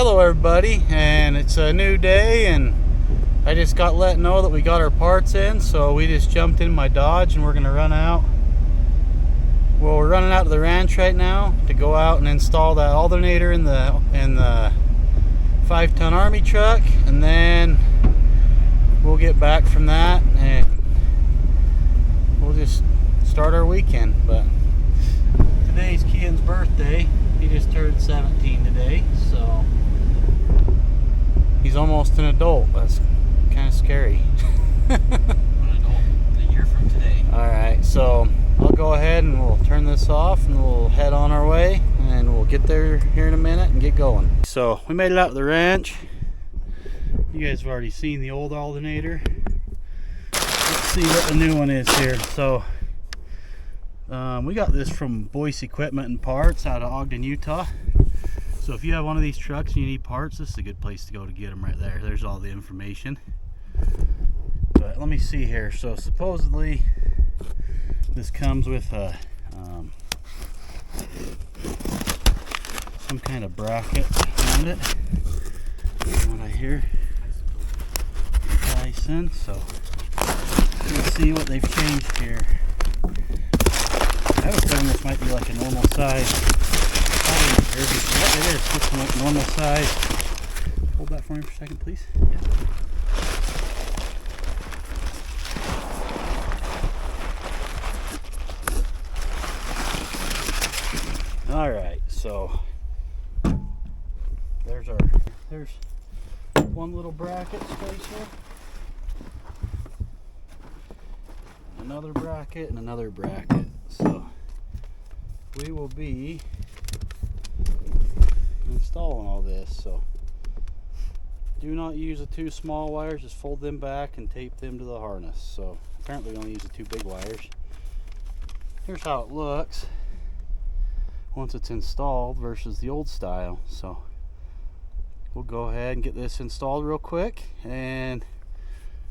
Hello everybody, and it's a new day, and I just got let know that we got our parts in, so we just jumped in my Dodge and we're gonna run out. Well, we're running out to the ranch right now to go out and install that alternator in the 5-ton Army truck, and then we'll get back from that and we'll just start our weekend. But today's Kian's birthday. He just turned 17 today, so he's almost an adult. That's kind of scary. An adult a year from today. Alright, so I'll go ahead and we'll turn this off and we'll head on our way, and we'll get there here in a minute and get going. So we made it out to the ranch. You guys have already seen the old alternator. Let's see what the new one is here. So we got this from Boyce Equipment and Parts out of Ogden, Utah. So if you have one of these trucks and you need parts, this is a good place to go to get them right there. There's all the information. But let me see here. So supposedly this comes with a some kind of bracket around it, from what I hear. Tyson. So let's see what they've changed here. I have a feeling this might be like a normal size. It is. It's like normal size. Hold that for me for a second, please. Yeah. All right, so there's one little bracket space here, another bracket, and another bracket. So we will be installing all this. So do not use the two small wires, just fold them back and tape them to the harness. So apparently we only use the two big wires. Here's how it looks once it's installed versus the old style. So we'll go ahead and get this installed real quick, and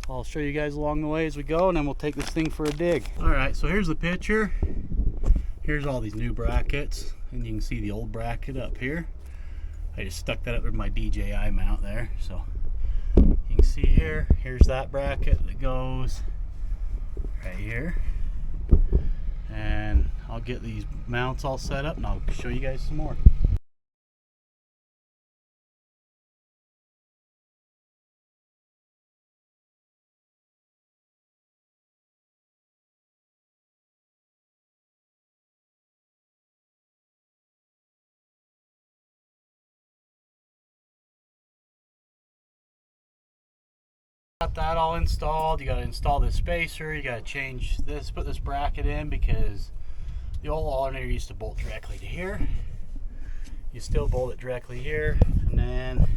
I'll show you guys along the way as we go, and then we'll take this thing for a dig. Alright, so here's the picture. Here's all these new brackets, and you can see the old bracket up here. I just stuck that up with my DJI mount there. So you can see here's that bracket that goes right here. And I'll get these mounts all set up and I'll show you guys some more. Got that all installed. You got to install this spacer, you got to change this, put this bracket in, because the old alternator used to bolt directly to here. You still bolt it directly here, and then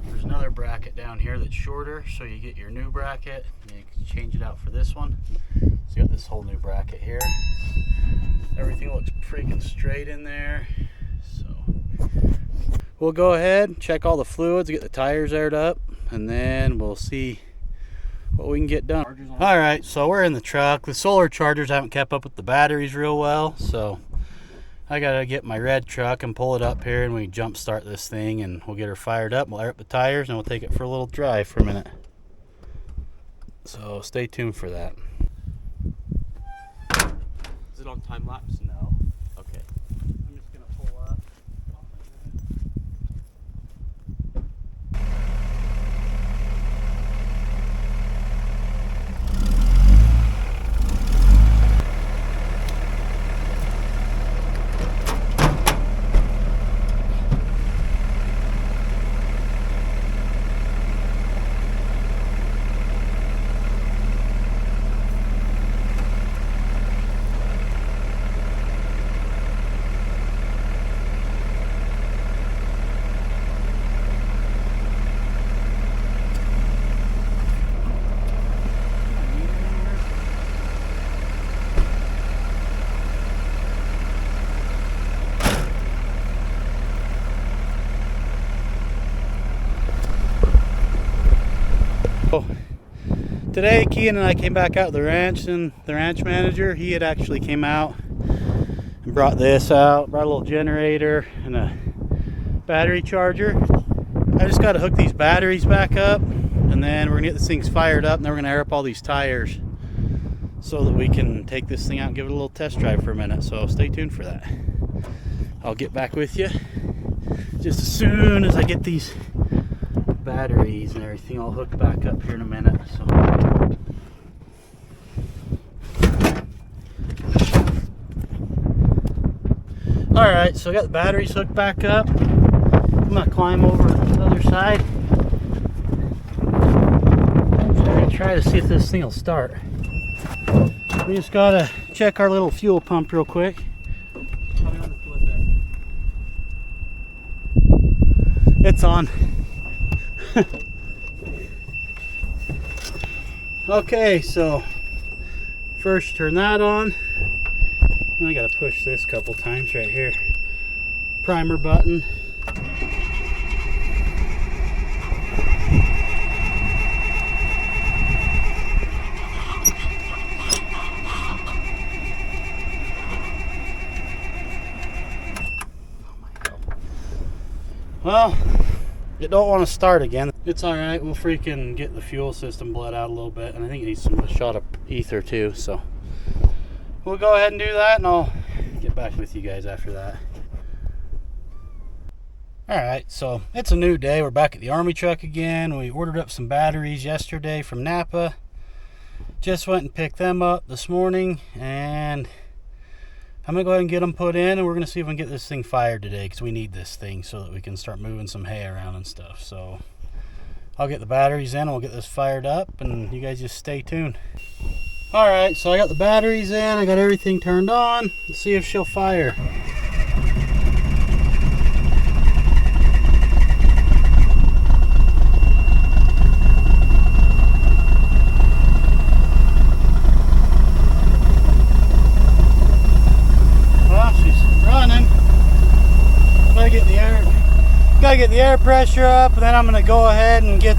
there's another bracket down here that's shorter, so you get your new bracket and you can change it out for this one. So you got this whole new bracket here. Everything looks freaking straight in there. So we'll go ahead, check all the fluids, get the tires aired up, and then we'll see what we can get done. All right, so we're in the truck. The solar chargers haven't kept up with the batteries real well, so I gotta get my red truck and pull it up here, and we can jump start this thing, and we'll get her fired up. We'll air up the tires, and we'll take it for a little drive for a minute. So stay tuned for that. Is it on time lapse? No. Okay. I'm just gonna pull up. Today, Kian and I came back out to the ranch, and the ranch manager, he had actually came out and brought this out, brought a little generator and a battery charger. I just got to hook these batteries back up, and then we're gonna get this thing fired up, and then we're gonna air up all these tires so that we can take this thing out and give it a little test drive for a minute. So stay tuned for that. I'll get back with you just as soon as I get these batteries and everything all hooked back up here in a minute. So alright, so I got the batteries hooked back up. I'm gonna climb over to the other side. I'm gonna try to see if this thing will start. We just gotta check our little fuel pump real quick. It's on. Okay, so first turn that on. And I gotta push this a couple times right here. Primer button. Well, it don't want to start again. It's all right. We'll freaking get the fuel system bled out a little bit, and I think it needs a shot of ether too. So we'll go ahead and do that, and I'll get back with you guys after that. All right, so it's a new day. We're back at the Army truck again. We ordered up some batteries yesterday from Napa. Just went and picked them up this morning, and I'm gonna go ahead and get them put in, and we're gonna see if we can get this thing fired today, because we need this thing so that we can start moving some hay around and stuff. So I'll get the batteries in and we'll get this fired up, and you guys just stay tuned. All right, so I got the batteries in, I got everything turned on. Let's see if she'll fire. Gotta get the air pressure up, and then I'm gonna go ahead and try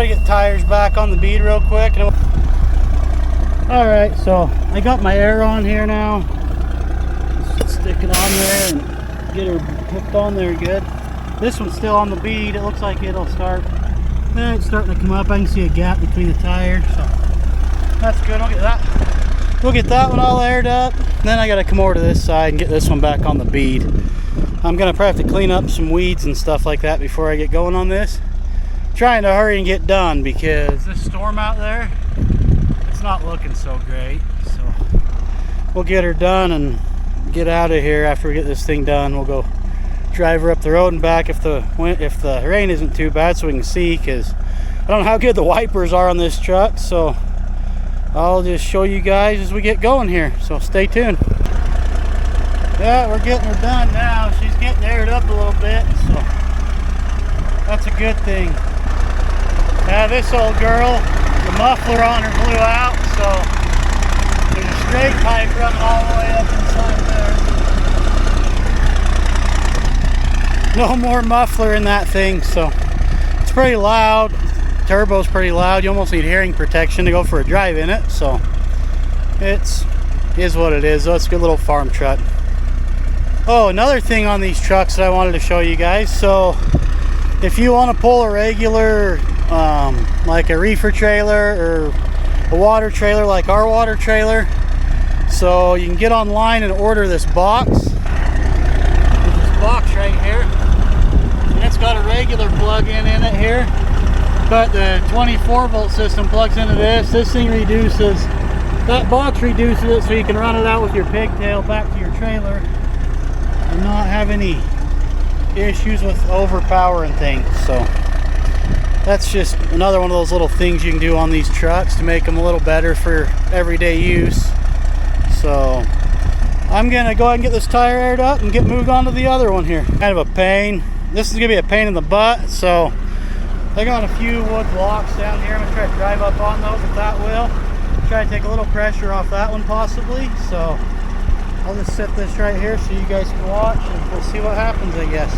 to get tires back on the bead real quick. All right, so I got my air on here now. Just stick it on there and get her hooked on there good. This one's still on the bead. It looks like it'll start. It's starting to come up. I can see a gap between the tires, so that's good. We'll get that one all aired up. Then I gotta come over to this side and get this one back on the bead. I'm gonna probably have to clean up some weeds and stuff like that before I get going on this. Trying to hurry and get done because this storm out there, it's not looking so great. So we'll get her done and get out of here after we get this thing done. We'll go drive her up the road and back if the rain isn't too bad, so we can see, because I don't know how good the wipers are on this truck. So I'll just show you guys as we get going here. So stay tuned. Yeah, we're getting her done now. She's getting aired up a little bit, so that's a good thing. Now this old girl, the muffler on her blew out, so there's a straight pipe running all the way up inside there. No more muffler in that thing, so it's pretty loud. Turbo's pretty loud. You almost need hearing protection to go for a drive in it, so it is what it is. Though it's a good little farm truck. Oh, another thing on these trucks that I wanted to show you guys. So if you want to pull a regular like a reefer trailer or a water trailer like our water trailer, so you can get online and order this box. There's this box right here, and it's got a regular plug-in in it here, but the 24 volt system plugs into this. This thing reduces, that box reduces it so you can run it out with your pigtail back to your trailer and not have any issues with overpowering things. So that's just another one of those little things you can do on these trucks to make them a little better for everyday use. So I'm gonna go ahead and get this tire aired up and get moved on to the other one here. Kind of a pain. This is gonna be a pain in the butt. So I got a few wood blocks down here. I'm gonna try to drive up on those if that will. Try to take a little pressure off that one possibly. So I'll just set this right here so you guys can watch, and we'll see what happens, I guess.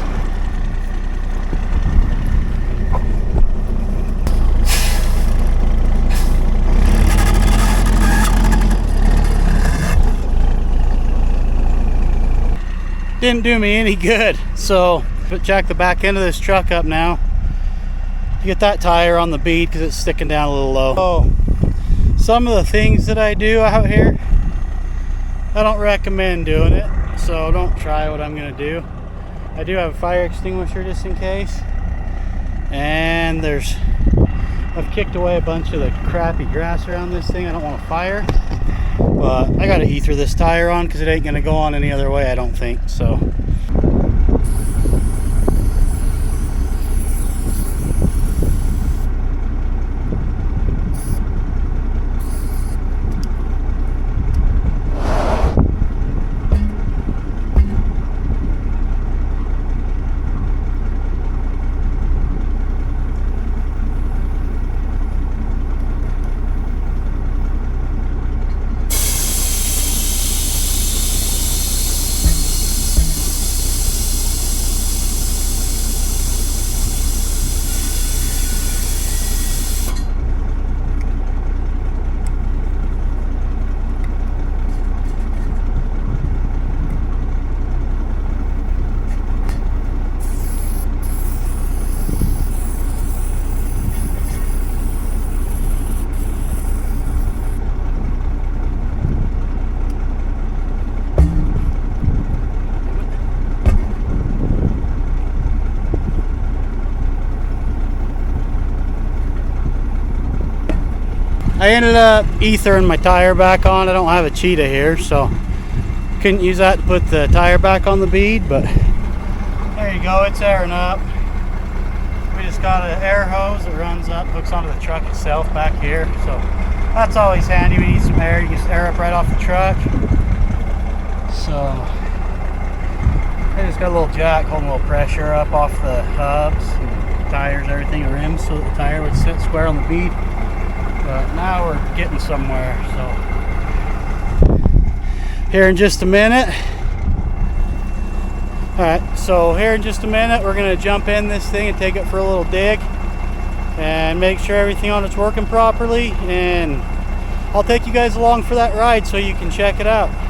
Didn't do me any good. So jack the back end of this truck up now to get that tire on the bead because it's sticking down a little low. Oh, some of the things that I do out here, I don't recommend doing it, so don't try what I'm gonna do. I do have a fire extinguisher just in case, and I've kicked away a bunch of the crappy grass around this thing. I don't want to fire, but I got to ether this tire on because it ain't gonna go on any other way, I don't think. So I ended up ethering my tire back on. I don't have a cheetah here, so couldn't use that to put the tire back on the bead, but there you go, it's airing up. We just got an air hose that runs up, hooks onto the truck itself back here, so that's always handy. We need some air, you can just air up right off the truck. So I just got a little jack holding a little pressure up off the hubs and tires, everything, the rims, so that the tire would sit square on the bead. But now we're getting somewhere, so here in just a minute. Alright, so here in just a minute we're going to jump in this thing and take it for a little dig and make sure everything on it's working properly, and I'll take you guys along for that ride so you can check it out.